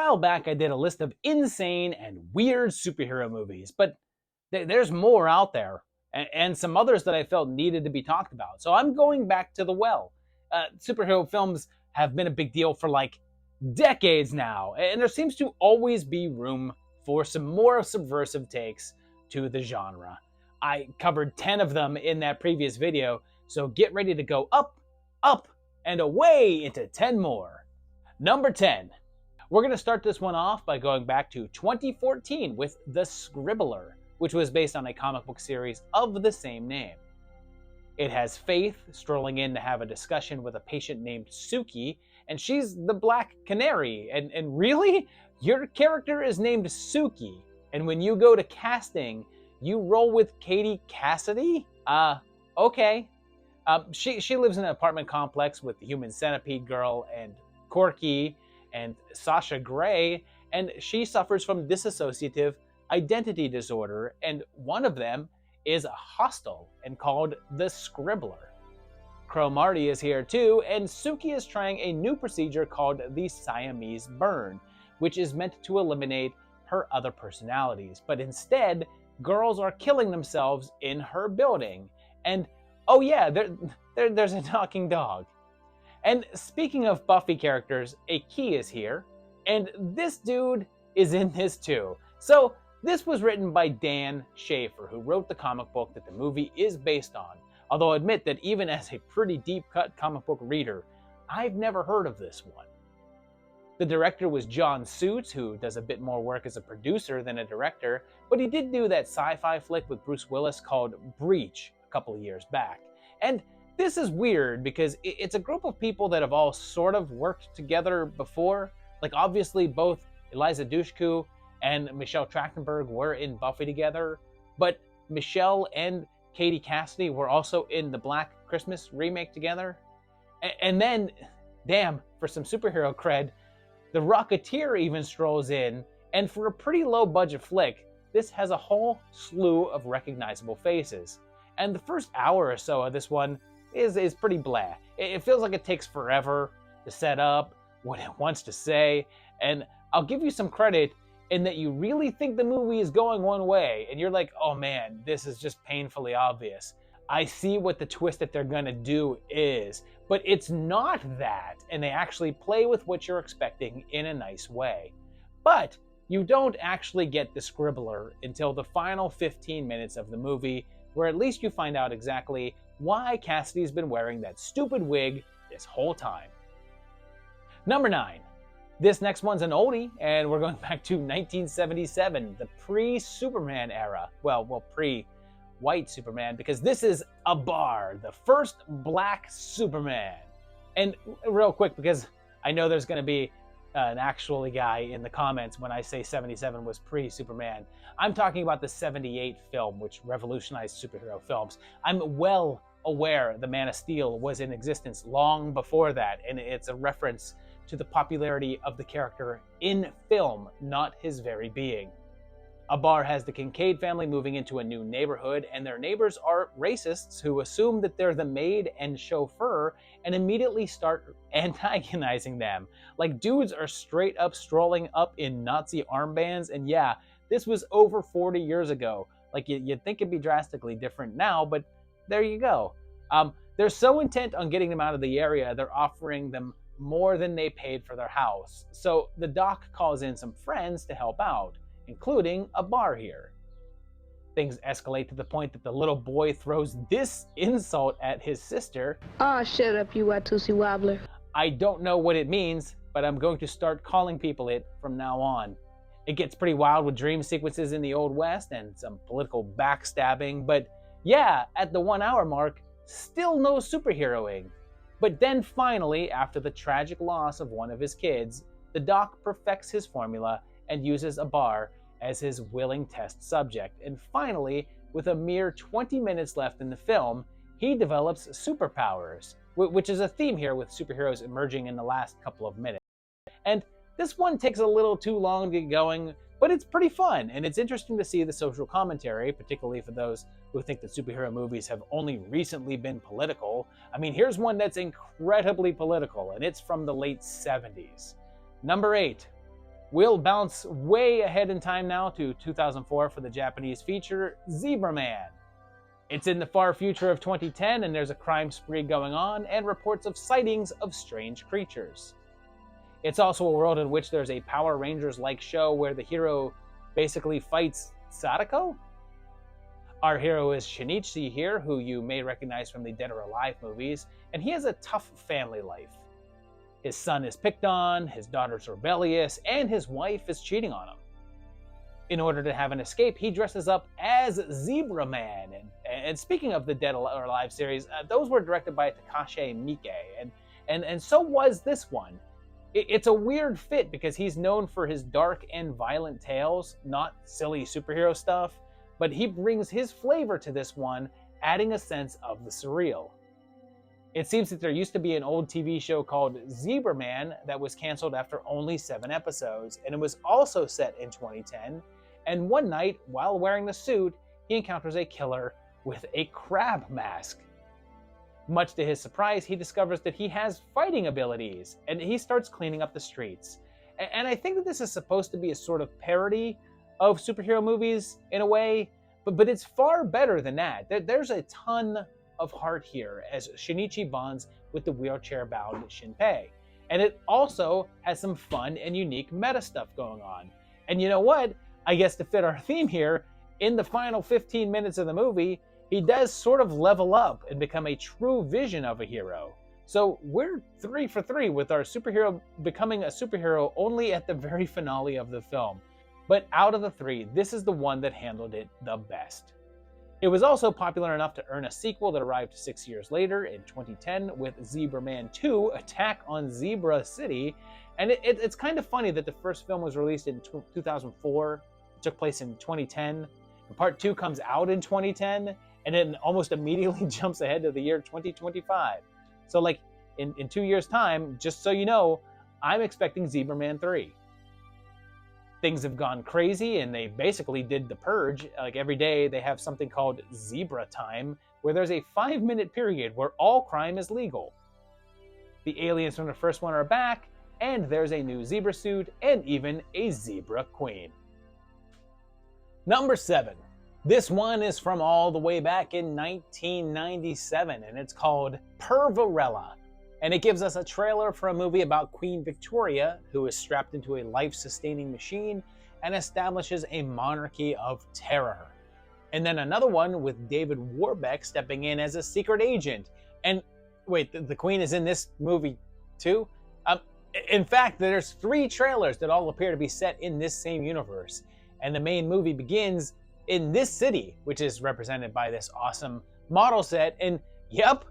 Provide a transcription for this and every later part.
while back I did a list of insane and weird superhero movies, but there's more out there, and some others that I felt needed to be talked about. So I'm going back to the well. Superhero films have been a big deal for like decades now, and there seems to always be room for some more subversive takes to the genre. I covered 10 of them in that previous video, so get ready to go up, up, and away into 10 more. Number 10. We're going to start this one off by going back to 2014 with The Scribbler, which was based on a comic book series of the same name. It has Faith strolling in to have a discussion with a patient named Suki, and she's the Black Canary. And really? Your character is named Suki, and when you go to casting, you roll with Katie Cassidy? Okay. She lives in an apartment complex with the Human Centipede Girl and Corky and Sasha Grey, and she suffers from dissociative identity disorder, and one of them is hostile and called the Scribbler. Crow Marty is here too, and Suki is trying a new procedure called the Siamese burn, which is meant to eliminate her other personalities, but instead, girls are killing themselves in her building. And oh yeah, there's a talking dog. And speaking of Buffy characters, a Key is here, and this dude is in this too. So this was written by Dan Schafer, who wrote the comic book that the movie is based on. Although I admit that even as a pretty deep-cut comic book reader, I've never heard of this one. The director was John Suits, who does a bit more work as a producer than a director, but he did do that sci-fi flick with Bruce Willis called Breach a couple of years back. And this is weird because it's a group of people that have all sort of worked together before. Like obviously both Eliza Dushku and Michelle Trachtenberg were in Buffy together, but Michelle and Katie Cassidy were also in the Black Christmas remake together. And then, damn, for some superhero cred, the Rocketeer even strolls in, and for a pretty low budget flick, this has a whole slew of recognizable faces. And the first hour or so of this one is pretty blah. It feels like it takes forever to set up what it wants to say, and I'll give you some credit in that you really think the movie is going one way, and you're like, oh man, this is just painfully obvious. I see what the twist that they're gonna do is, but it's not that, and they actually play with what you're expecting in a nice way. But you don't actually get the Scribbler until the final 15 minutes of the movie, where at least you find out exactly why Cassidy's been wearing that stupid wig this whole time. Number 9. This next one's an oldie, and we're going back to 1977, the pre-Superman era. Well, pre-white Superman, because this is Abar, the first black Superman. And real quick, because I know there's going to be an actually guy in the comments when I say 77 was pre-Superman. I'm talking about the 78 film, which revolutionized superhero films. I'm well aware the Man of Steel was in existence long before that, and it's a reference to the popularity of the character in film, not his very being. Abar has the Kincaid family moving into a new neighborhood, and their neighbors are racists who assume that they're the maid and chauffeur and immediately start antagonizing them. Like, dudes are straight up strolling up in Nazi armbands, and yeah, this was over 40 years ago. Like, you'd think it'd be drastically different now, but there you go. They're so intent on getting them out of the area, they're offering them more than they paid for their house. So the doc calls in some friends to help out, including Abar here. Things escalate to the point that the little boy throws this insult at his sister. Oh, shut up, you Watusi Wobbler. I don't know what it means, but I'm going to start calling people it from now on. It gets pretty wild with dream sequences in the Old West and some political backstabbing, but yeah, at the 1 hour mark, still no superheroing. But then finally, after the tragic loss of one of his kids, the doc perfects his formula and uses Abar as his willing test subject. And finally, with a mere 20 minutes left in the film, he develops superpowers, which is a theme here with superheroes emerging in the last couple of minutes. And this one takes a little too long to get going, but it's pretty fun, and it's interesting to see the social commentary, particularly for those who think that superhero movies have only recently been political. I mean, here's one that's incredibly political, and it's from the late 70s. Number 8. We'll bounce way ahead in time now to 2004 for the Japanese feature Zebra Man. It's in the far future of 2010, and there's a crime spree going on and reports of sightings of strange creatures. It's also a world in which there's a Power Rangers-like show where the hero basically fights Sadako? Our hero is Shinichi here, who you may recognize from the Dead or Alive movies, and he has a tough family life. His son is picked on, his daughter's rebellious, and his wife is cheating on him. In order to have an escape, he dresses up as Zebra Man. And speaking of the Dead or Alive series, those were directed by Takashi Miike, and so was this one. It's a weird fit because he's known for his dark and violent tales, not silly superhero stuff, but he brings his flavor to this one, adding a sense of the surreal. It seems that there used to be an old TV show called Zebra Man that was canceled after only 7 episodes, and it was also set in 2010. And one night, while wearing the suit, he encounters a killer with a crab mask. Much to his surprise, he discovers that he has fighting abilities, and he starts cleaning up the streets. And I think that this is supposed to be a sort of parody of superhero movies in a way, but it's far better than that. There's a ton of heart here as Shinichi bonds with the wheelchair-bound Shinpei. And it also has some fun and unique meta stuff going on. And you know what? I guess to fit our theme here, in the final 15 minutes of the movie, he does sort of level up and become a true vision of a hero. So we're 3 for 3 with our superhero becoming a superhero only at the very finale of the film. But out of the 3, this is the one that handled it the best. It was also popular enough to earn a sequel that arrived 6 years later in 2010 with Zebra Man 2 Attack on Zebra City. And it's kind of funny that the first film was released in 2004, it took place in 2010, and part 2 comes out in 2010, and then almost immediately jumps ahead to the year 2025. So like in 2 years' time, just so you know, I'm expecting Zebra Man 3. Things have gone crazy, and they basically did the purge. Like every day they have something called Zebra Time, where there's a 5-minute period where all crime is legal. The aliens from the first one are back, and there's a new zebra suit, and even a zebra queen. Number 7. This one is from all the way back in 1997, and it's called Pervarella. And it gives us a trailer for a movie about Queen Victoria, who is strapped into a life-sustaining machine and establishes a monarchy of terror. And then another one with David Warbeck stepping in as a secret agent. And wait, the Queen is in this movie too? In fact, there's 3 trailers that all appear to be set in this same universe. And the main movie begins in this city, which is represented by this awesome model set. And yep,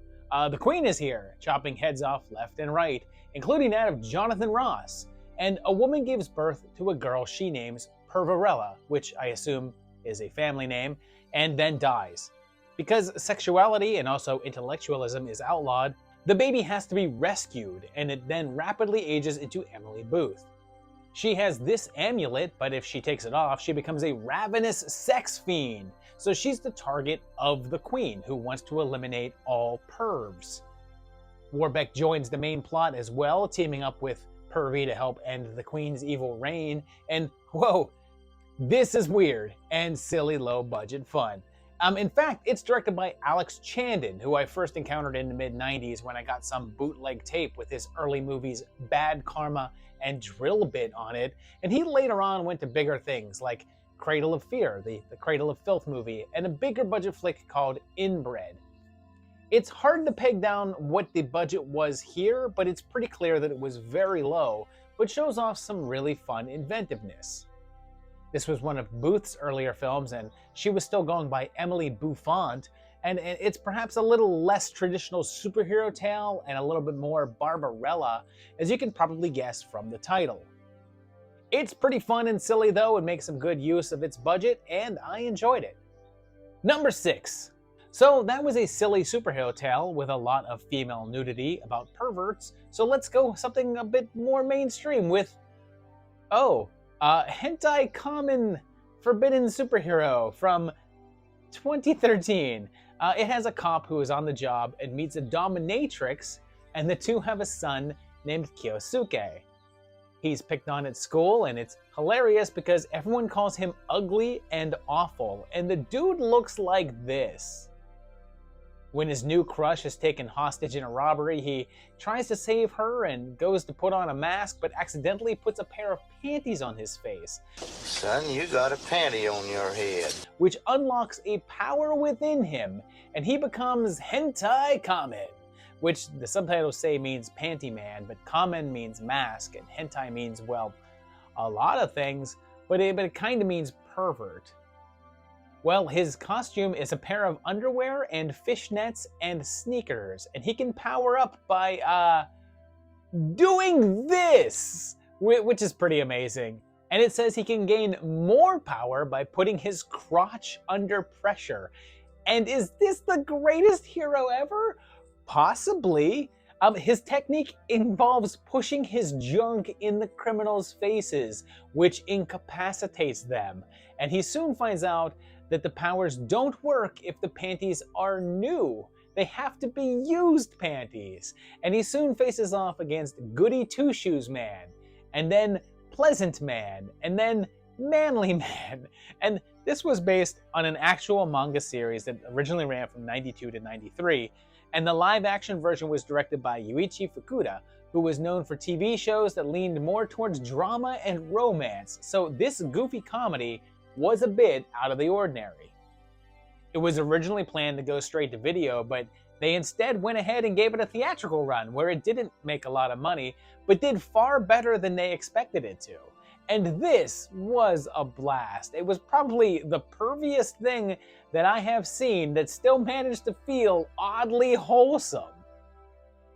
the Queen is here, chopping heads off left and right, including that of Jonathan Ross. And a woman gives birth to a girl she names Pervarella, which I assume is a family name, and then dies. Because sexuality and also intellectualism is outlawed, the baby has to be rescued, and it then rapidly ages into Emily Booth. She has this amulet, but if she takes it off, she becomes a ravenous sex fiend. So she's the target of the Queen, who wants to eliminate all pervs. Warbeck joins the main plot as well, teaming up with Pervy to help end the Queen's evil reign. And whoa, this is weird and silly low-budget fun. In fact, it's directed by Alex Chandon, who I first encountered in the mid-90s when I got some bootleg tape with his early movies Bad Karma and Drill Bit on it. And he later on went to bigger things like Cradle of Fear, the Cradle of Filth movie, and a bigger budget flick called Inbred. It's hard to peg down what the budget was here, but it's pretty clear that it was very low, but shows off some really fun inventiveness. This was one of Booth's earlier films, and she was still going by Emily Bouffant, and it's perhaps a little less traditional superhero tale and a little bit more Barbarella, as you can probably guess from the title. It's pretty fun and silly though, and makes some good use of its budget, and I enjoyed it. Number 6. So that was a silly superhero tale with a lot of female nudity about perverts, so let's go something a bit more mainstream with, Hentai Kamen Forbidden Superhero from 2013. It has a cop who is on the job and meets a dominatrix, and the two have a son named Kyosuke. He's picked on at school, and it's hilarious because everyone calls him ugly and awful, and the dude looks like this. When his new crush is taken hostage in a robbery, he tries to save her and goes to put on a mask, but accidentally puts a pair of panties on his face. Son, you got a panty on your head. Which unlocks a power within him, and he becomes Hentai Kamen, which the subtitles say means panty man, but Kamen means mask, and hentai means, well, a lot of things, but it kind of means pervert. Well, his costume is a pair of underwear and fishnets and sneakers, and he can power up by, doing this, which is pretty amazing. And it says he can gain more power by putting his crotch under pressure. And is this the greatest hero ever? Possibly. His technique involves pushing his junk in the criminals' faces, which incapacitates them. And he soon finds out that the powers don't work if the panties are new. They have to be used panties. And he soon faces off against Goody Two-Shoes Man, and then Pleasant Man, and then Manly Man. And this was based on an actual manga series that originally ran from 92 to 93, and the live-action version was directed by Yuichi Fukuda, who was known for TV shows that leaned more towards drama and romance, so this goofy comedy was a bit out of the ordinary. It was originally planned to go straight to video, but they instead went ahead and gave it a theatrical run where it didn't make a lot of money, but did far better than they expected it to. And this was a blast. It was probably the perviest thing that I have seen that still managed to feel oddly wholesome.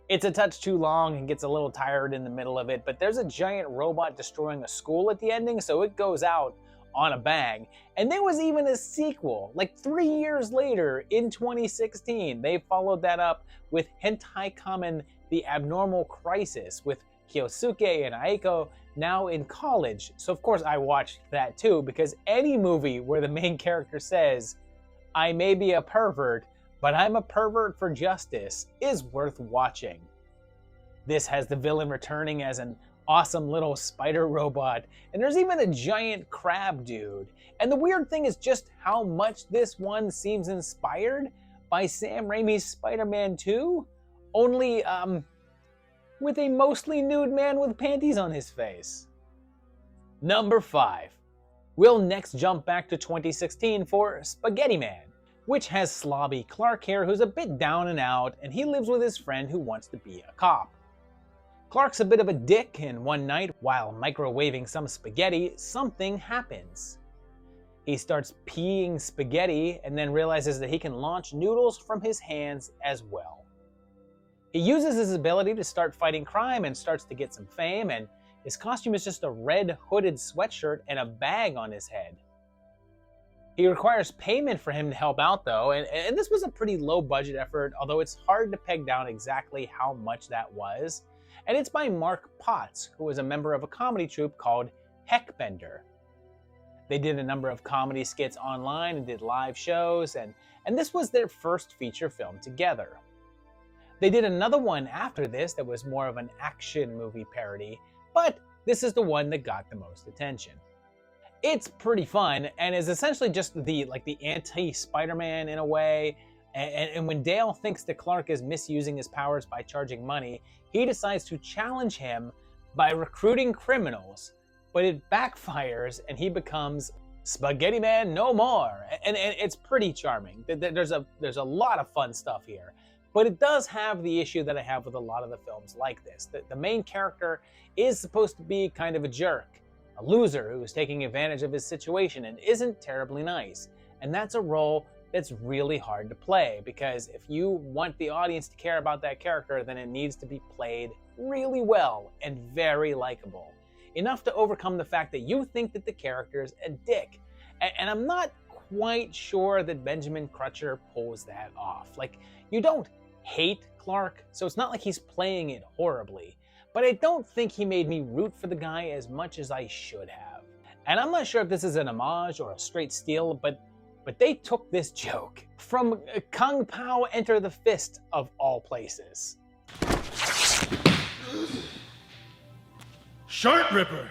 It's a touch too long and gets a little tired in the middle of it, but there's a giant robot destroying a school at the ending, so it goes out on a bang. And there was even a sequel, like 3 years later in 2016. They followed that up with Hentai Kamen: The Abnormal Crisis, with Kyosuke and Aiko now in college. So of course I watched that too, because any movie where the main character says, "I may be a pervert, but I'm a pervert for justice," is worth watching. This has the villain returning as an awesome little spider robot, and there's even a giant crab dude. And the weird thing is just how much this one seems inspired by Sam Raimi's Spider-Man 2, only with a mostly nude man with panties on his face. Number 5. We'll next jump back to 2016 for Spaghetti Man, which has slobby Clark here, who's a bit down and out, and he lives with his friend who wants to be a cop. Clark's a bit of a dick, and one night, while microwaving some spaghetti, something happens. He starts peeing spaghetti and then realizes that he can launch noodles from his hands as well. He uses his ability to start fighting crime and starts to get some fame, and his costume is just a red hooded sweatshirt and a bag on his head. He requires payment for him to help out though, and this was a pretty low budget effort, although it's hard to peg down exactly how much that was. And it's by Mark Potts, who was a member of a comedy troupe called Heckbender. They did a number of comedy skits online and did live shows, and this was their first feature film together. They did another one after this that was more of an action movie parody, but this is the one that got the most attention. It's pretty fun and is essentially just the anti-Spider-Man in a way. And when Dale thinks that Clark is misusing his powers by charging money, he decides to challenge him by recruiting criminals, but it backfires and he becomes Spaghetti Man no more. And it's pretty charming. There's a lot of fun stuff here, but it does have the issue that I have with a lot of the films like this. The main character is supposed to be kind of a jerk, a loser who is taking advantage of his situation and isn't terribly nice. And that's a role that's really hard to play, because if you want the audience to care about that character, then it needs to be played really well and very likable. Enough to overcome the fact that you think that the character is a dick. And I'm not quite sure that Benjamin Crutcher pulls that off. Like, you don't hate Clark, so it's not like he's playing it horribly. But I don't think he made me root for the guy as much as I should have. And I'm not sure if this is an homage or a straight steal, but they took this joke from Kung Pao Enter the Fist of all places. Shark Ripper!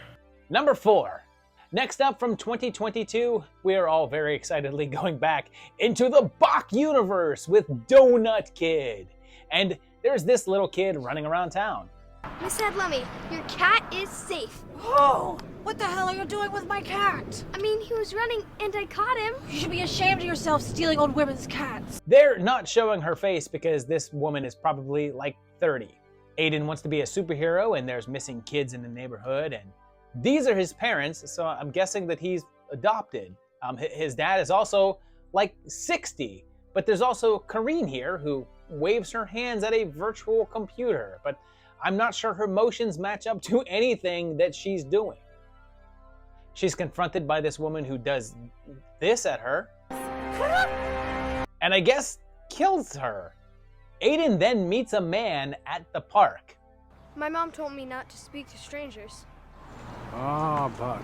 Number 4. Next up from 2022, we are all very excitedly going back into the Bach universe with Donut Kid. And there's this little kid running around town. Miss Headlummy, your cat is safe. Oh, what the hell are you doing with my cat? I mean, he was running and I caught him. You should be ashamed of yourself stealing old women's cats. They're not showing her face because this woman is probably like 30. Aiden wants to be a superhero and there's missing kids in the neighborhood, and these are his parents, so I'm guessing that he's adopted. His dad is also like 60, but there's also Kareen here who waves her hands at a virtual computer, but I'm not sure her motions match up to anything that she's doing. She's confronted by this woman who does this at her, and I guess kills her. Aiden then meets a man at the park. My mom told me not to speak to strangers. Ah, but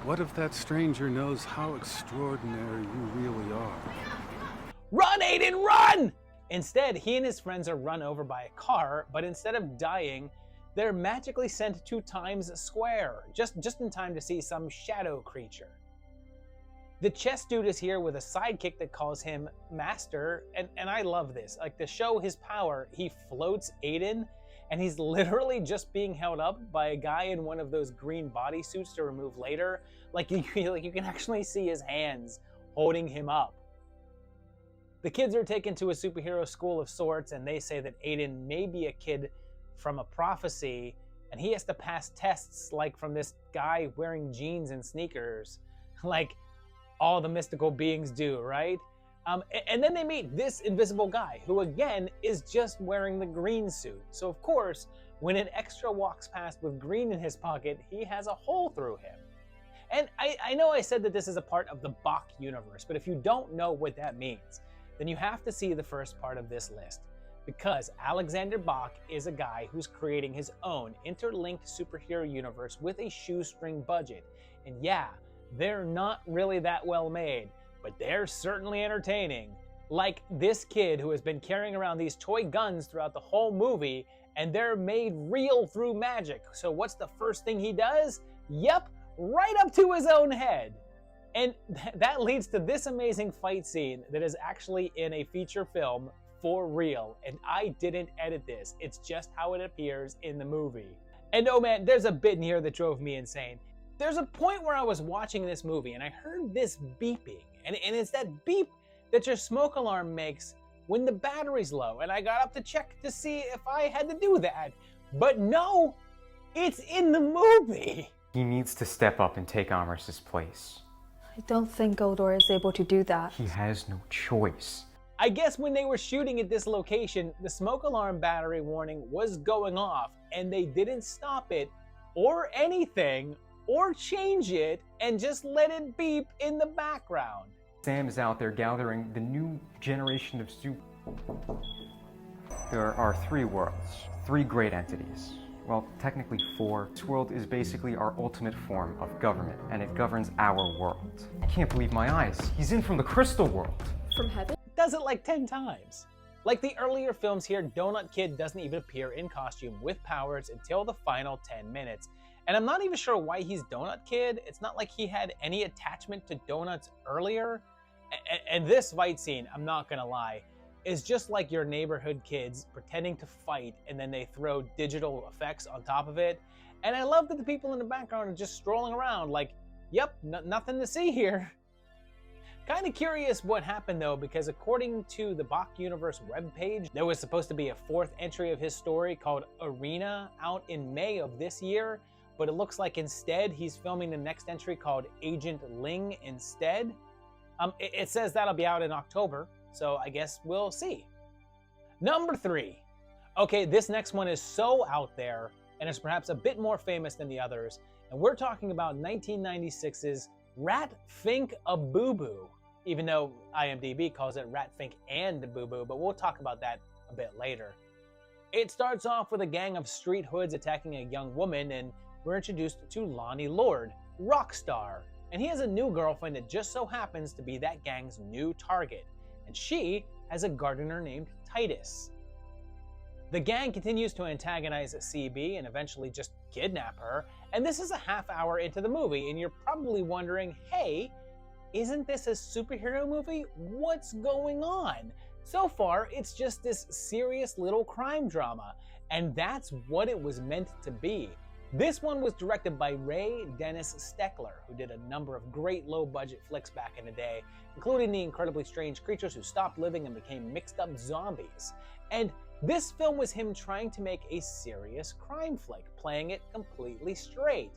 what if that stranger knows how extraordinary you really are? Run, Aiden, run! Instead, he and his friends are run over by a car, but instead of dying, they're magically sent to Times Square, just in time to see some shadow creature. The chess dude is here with a sidekick that calls him Master, and I love this. Like, to show his power, he floats Aiden, and he's literally just being held up by a guy in one of those green bodysuits to remove later. Like you can actually see his hands holding him up. The kids are taken to a superhero school of sorts, and they say that Aiden may be a kid from a prophecy, and he has to pass tests like from this guy wearing jeans and sneakers, like all the mystical beings do, right? And then they meet this invisible guy, who again is just wearing the green suit. So of course, when an extra walks past with green in his pocket, he has a hole through him. And I know I said that this is a part of the Bach universe, but if you don't know what that means, then you have to see the first part of this list. Because Alexander Bach is a guy who's creating his own interlinked superhero universe with a shoestring budget. And yeah, they're not really that well made, but they're certainly entertaining. Like this kid who has been carrying around these toy guns throughout the whole movie, and they're made real through magic. So what's the first thing he does? Yep, right up to his own head. And that leads to this amazing fight scene that is actually in a feature film for real. And I didn't edit this. It's just how it appears in the movie. And oh man, there's a bit in here that drove me insane. There's a point where I was watching this movie and I heard this beeping. And it's that beep that your smoke alarm makes when the battery's low. And I got up to check to see if I had to do that. But no, it's in the movie. He needs to step up and take Amherst's place. I don't think Goldor is able to do that. He has no choice. I guess when they were shooting at this location, the smoke alarm battery warning was going off and they didn't stop it or anything or change it and just let it beep in the background. Sam is out there gathering the new generation of There are 3 worlds, 3 great entities. Well, technically 4. This world is basically our ultimate form of government, and it governs our world. I can't believe my eyes. He's in from the crystal world. From heaven? Does it like 10 times. Like the earlier films here, Donut Kid doesn't even appear in costume with powers until the final 10 minutes. And I'm not even sure why he's Donut Kid. It's not like he had any attachment to donuts earlier. And this fight scene, I'm not gonna lie, is just like your neighborhood kids pretending to fight and then they throw digital effects on top of it. And I love that the people in the background are just strolling around like, yep, nothing to see here. Kind of curious what happened though, because according to the Bach Universe webpage, there was supposed to be a 4th entry of his story called Arena out in May of this year, but it looks like instead he's filming the next entry called Agent Ling instead. It says that'll be out in October, so I guess we'll see. Number 3. Okay, this next one is so out there, and it's perhaps a bit more famous than the others, and we're talking about 1996's Rat Fink a Boo Boo, even though IMDb calls it Rat Fink and Boo Boo, but we'll talk about that a bit later. It starts off with a gang of street hoods attacking a young woman, and we're introduced to Lonnie Lord, Rockstar, and he has a new girlfriend that just so happens to be that gang's new target, and she has a gardener named Titus. The gang continues to antagonize CB and eventually just kidnap her, and this is a half hour into the movie, and you're probably wondering, hey, isn't this a superhero movie? What's going on? So far, it's just this serious little crime drama, and that's what it was meant to be. This one was directed by Ray Dennis Steckler, who did a number of great low-budget flicks back in the day, including The Incredibly Strange Creatures Who Stopped Living and Became Mixed-Up Zombies. And this film was him trying to make a serious crime flick, playing it completely straight.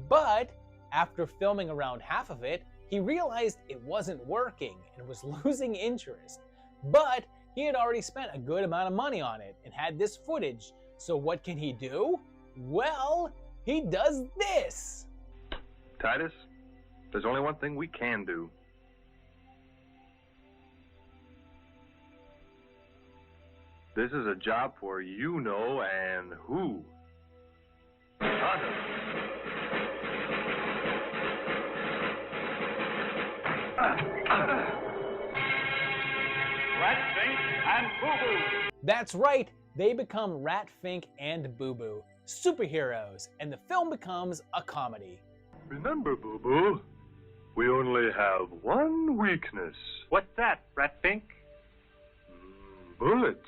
But after filming around half of it, he realized it wasn't working and was losing interest. But he had already spent a good amount of money on it and had this footage, so what can he do? Well, he does this! Titus, there's only one thing we can do. This is a job for you know and who. Hunter. Rat, Fink, and Boo Boo. That's right, they become Rat, Fink, and Boo Boo, superheroes, and the film becomes a comedy. Remember, Boo Boo, we only have one weakness. What's that, Rat Fink? Bullets.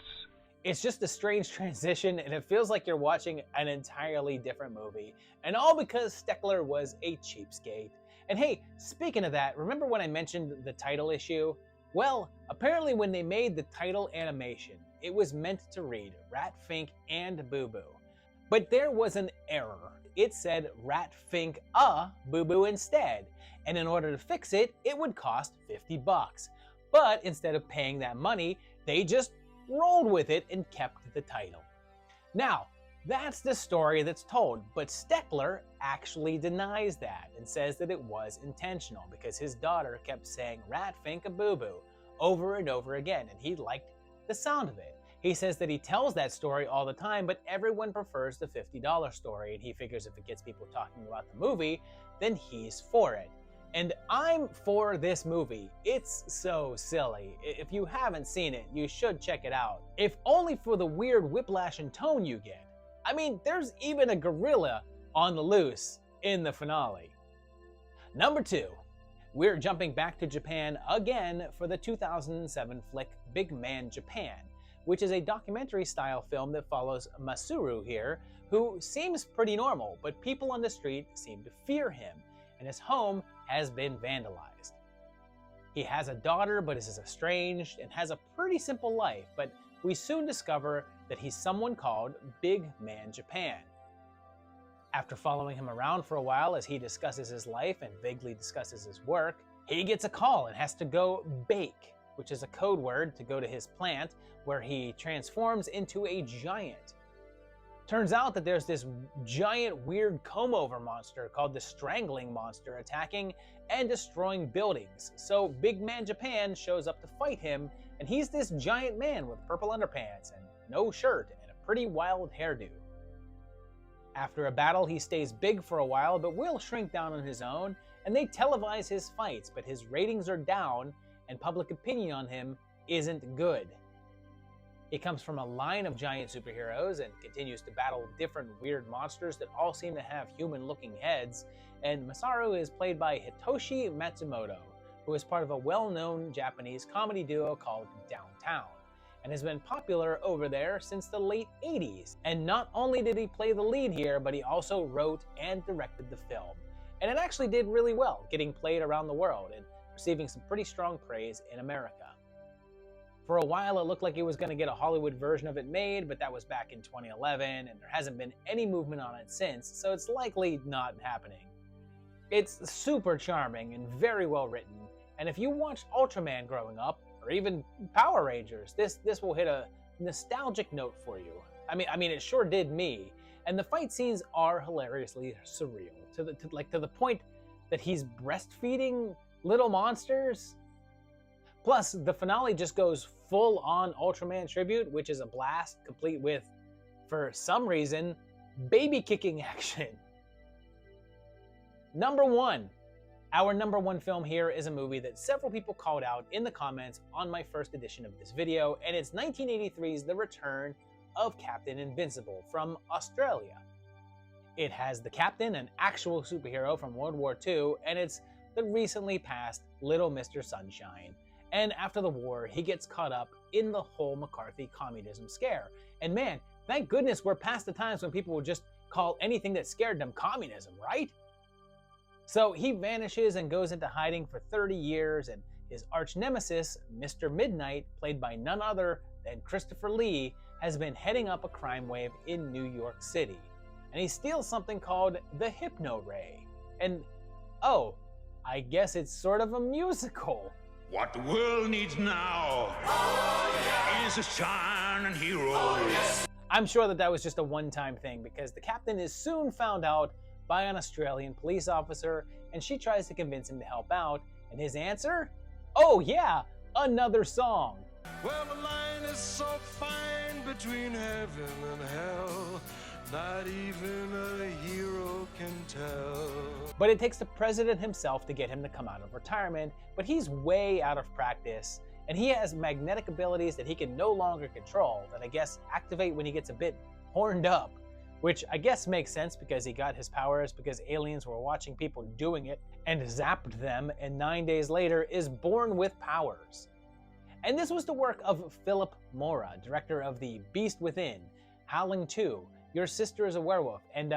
It's just a strange transition, and it feels like you're watching an entirely different movie. And all because Steckler was a cheapskate. And hey, speaking of that, remember when I mentioned the title issue? Well, apparently when they made the title animation, it was meant to read Rat, Fink, and Boo Boo. But there was an error. It said Rat, Fink, Boo Boo instead. And in order to fix it, it would cost $50. But instead of paying that money, they just rolled with it and kept the title. Now, that's the story that's told, but Steckler actually denies that and says that it was intentional because his daughter kept saying Rat, Fink, a Boo Boo over and over again, and he liked the sound of it. He says that he tells that story all the time, but everyone prefers the $50 story, and he figures if it gets people talking about the movie, then he's for it. And I'm for this movie. It's so silly. If you haven't seen it, you should check it out. If only for the weird whiplash and tone you get. I mean, there's even a gorilla on the loose in the finale. Number 2, we're jumping back to Japan again for the 2007 flick Big Man Japan, which is a documentary-style film that follows Masuru here, who seems pretty normal, but people on the street seem to fear him, and his home has been vandalized. He has a daughter, but is estranged and has a pretty simple life, but we soon discover that he's someone called Big Man Japan. After following him around for a while as he discusses his life and vaguely discusses his work, he gets a call and has to go bake, which is a code word to go to his plant where he transforms into a giant. Turns out that there's this giant weird comb-over monster called the Strangling Monster attacking and destroying buildings. So Big Man Japan shows up to fight him, and he's this giant man with purple underpants and no shirt and a pretty wild hairdo. After a battle, he stays big for a while but will shrink down on his own, and they televise his fights, but his ratings are down and public opinion on him isn't good. He comes from a line of giant superheroes and continues to battle different weird monsters that all seem to have human-looking heads, and Masaru is played by Hitoshi Matsumoto, who is part of a well-known Japanese comedy duo called Downtown, and has been popular over there since the late 80s. And not only did he play the lead here, but he also wrote and directed the film. And it actually did really well, getting played around the world and receiving some pretty strong praise in America. For a while, it looked like he was going to get a Hollywood version of it made, but that was back in 2011, and there hasn't been any movement on it since, so it's likely not happening. It's super charming and very well written, and if you watched Ultraman growing up, or even Power Rangers, this will hit a nostalgic note for you. I mean, it sure did me. And the fight scenes are hilariously surreal, to the point that he's breastfeeding little monsters. Plus, the finale just goes full-on Ultraman tribute, which is a blast, complete with, for some reason, baby-kicking action. Number 1. Our number 1 film here is a movie that several people called out in the comments on my first edition of this video, and it's 1983's The Return of Captain Invincible from Australia. It has the captain, an actual superhero from World War II, and it's the recently passed Little Mr. Sunshine. And after the war, he gets caught up in the whole McCarthy communism scare. And man, thank goodness we're past the times when people would just call anything that scared them communism, right? So he vanishes and goes into hiding for 30 years, and his arch nemesis, Mr. Midnight, played by none other than Christopher Lee, has been heading up a crime wave in New York City. And he steals something called the Hypno Ray. And oh, I guess it's sort of a musical. What the world needs now is a shining hero. I'm sure that was just a one-time thing, because the captain is soon found out by an Australian police officer, and she tries to convince him to help out, and his answer? Oh yeah, another song. Well, the line is so fine between heaven and hell, not even a hero can tell. But it takes the president himself to get him to come out of retirement, but he's way out of practice, and he has magnetic abilities that he can no longer control, that I guess activate when he gets a bit horned up, which I guess makes sense because he got his powers because aliens were watching people doing it and zapped them, and 9 days later is born with powers. And this was the work of Philip Mora, director of The Beast Within, Howling 2, Your Sister is a Werewolf, and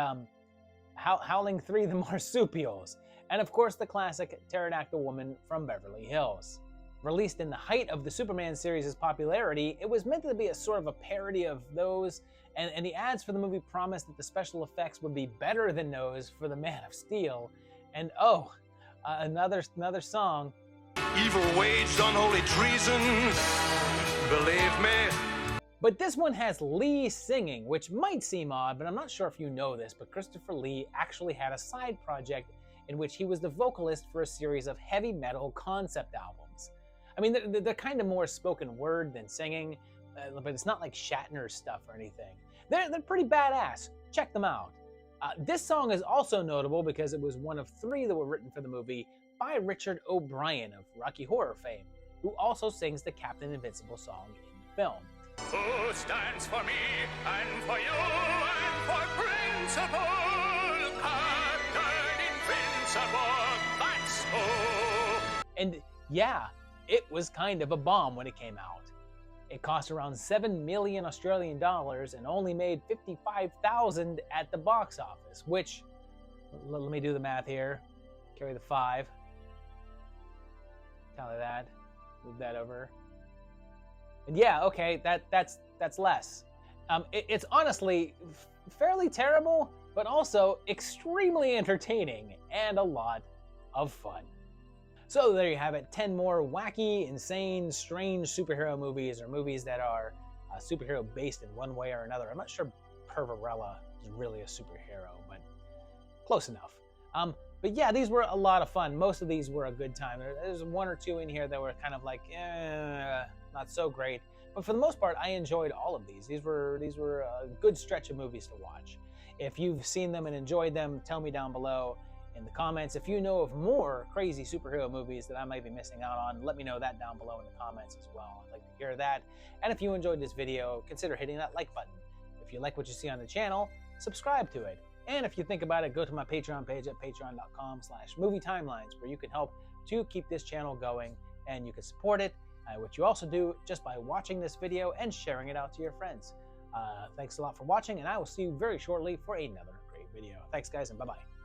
Howling 3, The Marsupials, and of course the classic Pterodactyl Woman from Beverly Hills. Released in the height of the Superman series' popularity, it was meant to be a sort of a parody of those, and the ads for the movie promised that the special effects would be better than those for the Man of Steel. And oh, another song. Evil waged unholy treason, believe me. But this one has Lee singing, which might seem odd, but I'm not sure if you know this, but Christopher Lee actually had a side project in which he was the vocalist for a series of heavy metal concept albums. I mean, they're kind of more spoken word than singing, but it's not like Shatner stuff or anything. They're pretty badass. Check them out. This song is also notable because it was one of 3 that were written for the movie by Richard O'Brien of Rocky Horror fame, who also sings the Captain Invincible song in the film. Who stands for me and for you and for principle? Captain Invincible, that's who. And yeah, it was kind of a bomb when it came out. It cost around 7 million Australian dollars and only made 55,000 at the box office, which, let me do the math here, carry the 5, tally that, move that over. And yeah, okay, that's less. It's honestly fairly terrible, but also extremely entertaining and a lot of fun. So there you have it, 10 more wacky, insane, strange superhero movies, or movies that are superhero based in one way or another. I'm not sure Pervarella is really a superhero, but close enough. But yeah, these were a lot of fun. Most of these were a good time. There's 1 or 2 in here that were kind of like, not so great. But for the most part, I enjoyed all of these. These were a good stretch of movies to watch. If you've seen them and enjoyed them, tell me down below in the comments. If you know of more crazy superhero movies that I might be missing out on, let me know that down below in the comments as well. I'd like to hear that. And if you enjoyed this video, consider hitting that like button. If you like what you see on the channel, subscribe to it. And if you think about it, go to my Patreon page at patreon.com/movietimelines, where you can help to keep this channel going and you can support it, which you also do just by watching this video and sharing it out to your friends. Thanks a lot for watching, and I will see you very shortly for another great video. Thanks guys, and bye-bye.